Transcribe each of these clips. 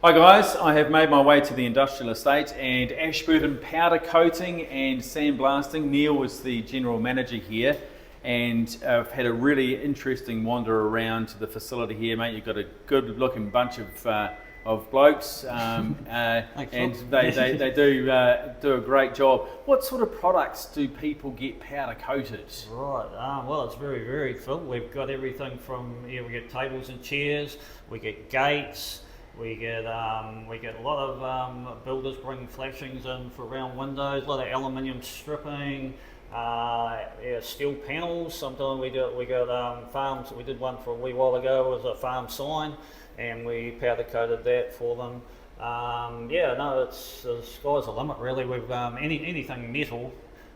Hi guys, I have made my way to the industrial estate and Ashburton powder coating and sandblasting. Neil was the general manager here and I've had a really interesting wander around the facility here, mate. You've got a good looking bunch of blokes and they do a great job. What sort of products do people get powder coated? Right, well it's very full. We've got everything from, we get tables and chairs, we get gates, we get a lot of builders bringing flashings in for round windows, a lot of aluminium stripping, steel panels. Sometimes we got farms. We did one for a wee while ago. It was a farm sign, and we powder coated that for them. It's the sky's the limit really. We've anything metal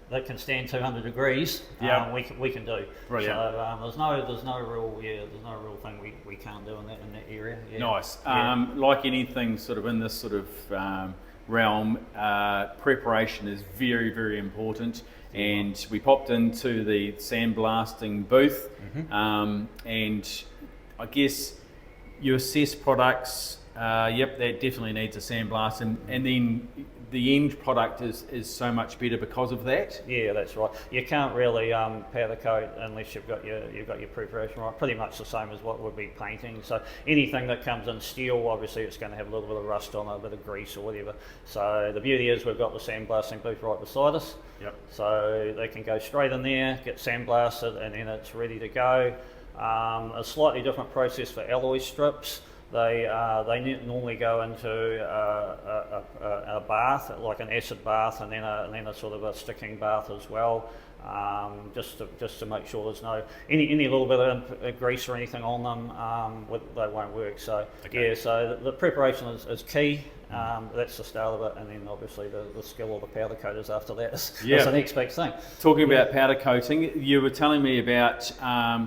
that can stand 200 degrees, we can do. Brilliant. So there's no real thing we can't do in that area. Yeah. Nice. Like anything sort of in this sort of realm, preparation is very important. And we popped into the sandblasting booth, and I guess you assess products. That definitely needs a sandblast, and then the end product is so much better because of that. Yeah, that's right. You can't really powder coat unless you've got your preparation right. Pretty much the same as what would be painting. So anything that comes in steel, obviously it's going to have a little bit of rust on it, a bit of grease or whatever. So the beauty is we've got the sandblasting booth right beside us. Yep. So they can go straight in there, get sandblasted, and then it's ready to go. A slightly different process for alloy strips. They normally go into a bath, like an acid bath, and then a sort of a sticking bath as well, just to make sure there's no any little bit of grease or anything on them. They won't work. So so the preparation is key. That's the start of it, and then obviously the skill of the powder coaters after that is the next big thing. Talking about powder coating, you were telling me about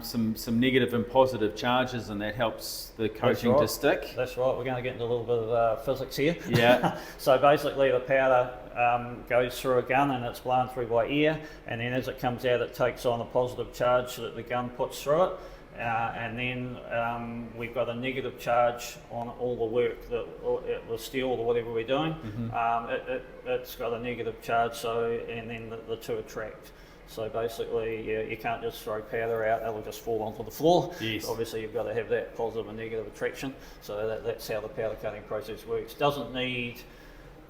some negative and positive charges, and that helps the coating to stick. That's right. We're going to get into a little bit of physics here. Yeah. So basically, the powder goes through a gun and it's blown through by air, and then as it comes out, it takes on a positive charge that the gun puts through it. And then we've got a negative charge on all the work, the steel or whatever we're doing. It's got a negative charge, and then the two attract. So basically, you can't just throw powder out; it'll just fall onto the floor. Yes. Obviously, you've got to have that positive and negative attraction. So that's how the powder coating process works. Doesn't need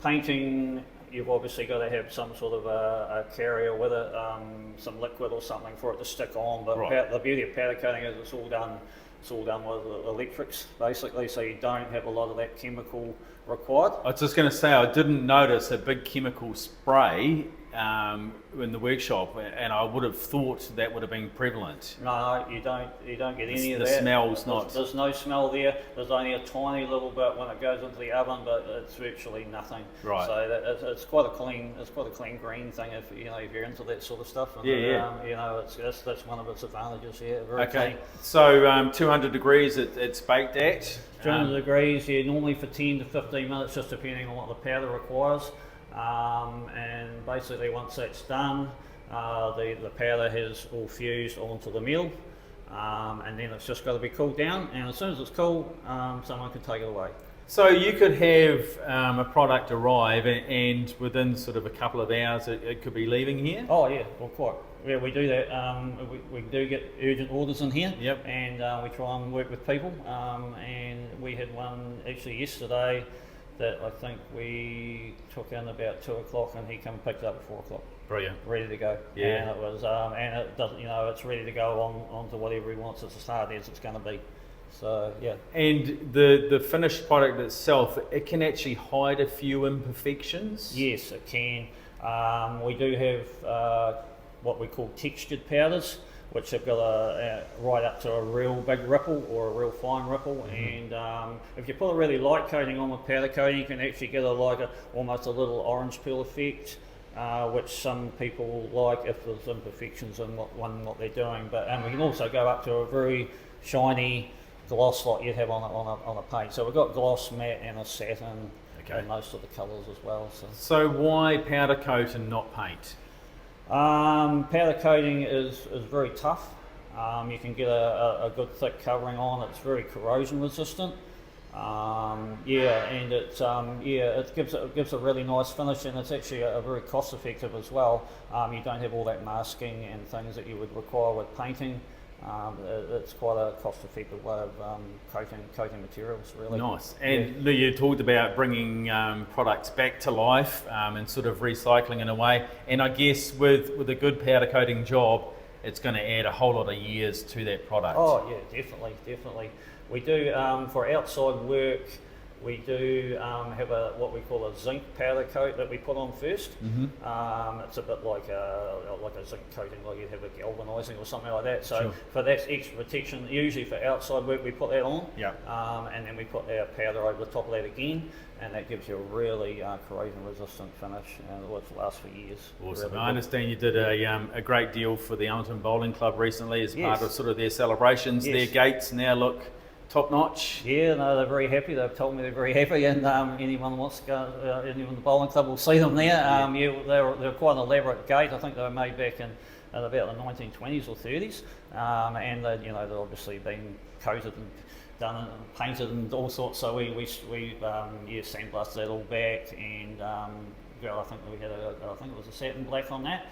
painting. You've obviously got to have some sort of a carrier with it, some liquid or something for it to stick on. But the beauty of powder coating is it's all done with electrics, basically, so you don't have a lot of that chemical required. I was just going to say, I didn't notice a big chemical spray in the workshop, and I would have thought that would have been prevalent. No, you don't get any of that. The smell's not. There's no smell there. There's only a tiny little bit when it goes into the oven, but it's virtually nothing. Right. So it's quite a clean green thing if you're into that sort of stuff. And, that's one of its advantages. Yeah. Very clean. So 200 degrees it's baked at. 200 degrees. Yeah, normally for 10 to 15 minutes, just depending on what the powder requires. And basically once that's done, the powder has all fused onto the mill, and then it's just got to be cooled down, and as soon as it's cool, someone can take it away. So you could have a product arrive and within sort of a couple of hours it could be leaving here? Oh yeah, well quite. Yeah, we do that. We do get urgent orders in here. Yep. And we try and work with people, and we had one actually yesterday that I think we took in about 2 o'clock, and he come and picked it up at 4 o'clock. Brilliant. Ready to go. Yeah. And it was, and it doesn't, it's ready to go on to whatever he wants. It's as hard as it's going to be. So yeah. And the finished product itself, it can actually hide a few imperfections. Yes, it can. We do have what we call textured powders, which have got right up to a real big ripple or a real fine ripple, and if you put a really light coating on with powder coating, you can actually get almost a little orange peel effect, which some people like if there's imperfections in what they're doing. But we can also go up to a very shiny gloss like you'd have on a paint. So we've got gloss, matte, and a satin, and most of the colours as well. So why powder coat and not paint? Powder coating is very tough. You can get a good thick covering on. It's very corrosion resistant. Yeah, and it gives a really nice finish, and it's actually a very cost effective as well. You don't have all that masking and things that you would require with painting. It's quite a cost-effective way of coating materials, really. Nice. And Lou, you talked about bringing products back to life and sort of recycling in a way. And I guess with a good powder coating job, it's going to add a whole lot of years to that product. Oh yeah, definitely. We do for outside work. We do have what we call a zinc powder coat that we put on first. It's a bit like a zinc coating, like you'd have a galvanising or something like that. So for that extra protection, usually for outside work, we put that on. And then we put our powder over the top of that again, and that gives you a really corrosion-resistant finish, and it will last for years. Awesome. Really I understand you did a great deal for the Allenton Bowling Club recently as part of sort of their celebrations. Their gates now look top notch. Yeah, no, they're very happy. They've told me they're very happy, and anyone who wants to go, anyone in the bowling club will see them there. They're quite an elaborate gate. I think they were made back in about the 1920s or 30s, and they've obviously been coated and done and painted and all sorts. So we sandblasted that all back, and I think we had I think it was a satin black on that.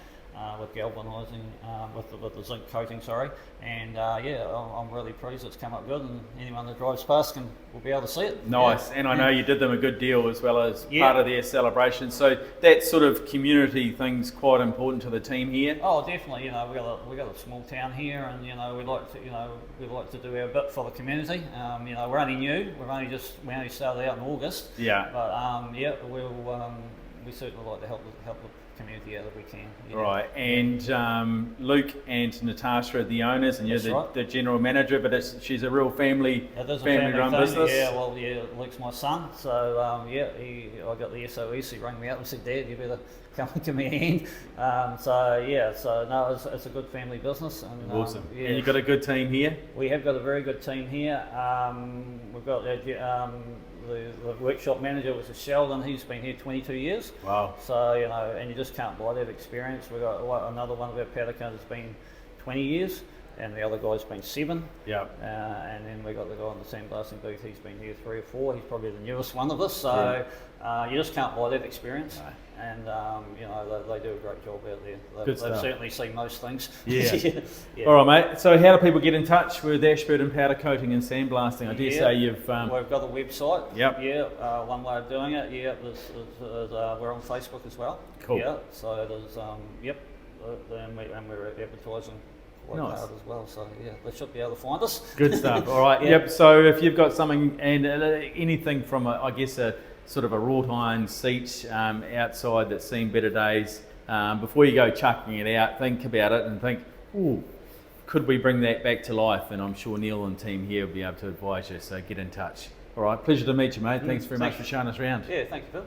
With galvanising, with the zinc coating, and I'm really pleased it's come up good, and anyone that drives past will be able to see it. Nice, and I know you did them a good deal as well as part of their celebration. So that sort of community thing's quite important to the team here. Oh, definitely. We got a small town here, and we like to do our bit for the community. We're only new. We only started out in August. But we certainly like to help the community out if we can. Right, and Luke and Natasha are the owners, and you're the general manager, but she's a real family run business. Luke's my son, so I got the SOS, he rang me up and said, Dad, you better come and give me a hand. It's a good family business. And, awesome. And you've got a good team here? We have got a very good team here. We've got the workshop manager, which is Sheldon. He's been here 22 years. Wow. So, and you just can't buy that experience. We've got another one of our powder coaters has been 20 years, and the other guy's been 7. And then we got the guy in the sandblasting booth, he's been here 3 or 4. He's probably the newest one of us. So you just can't buy that experience. No. And they do a great job out there. They've certainly seen most things. All right, mate. So how do people get in touch with Ashburton Powder Coating and Sandblasting? I dare say you've... We've got a website. One way of doing it. We're on Facebook as well. Cool. So there's and we're advertising quite hard as well. So they should be able to find us. Good stuff. All right. So if you've got something and anything from a sort of a wrought iron seat outside that's seen better days, before you go chucking it out, think about it and think, ooh, could we bring that back to life? And I'm sure Neil and team here will be able to advise you, so get in touch. All right, pleasure to meet you, mate. Thanks very much for showing us around. Yeah, thank you, Phil.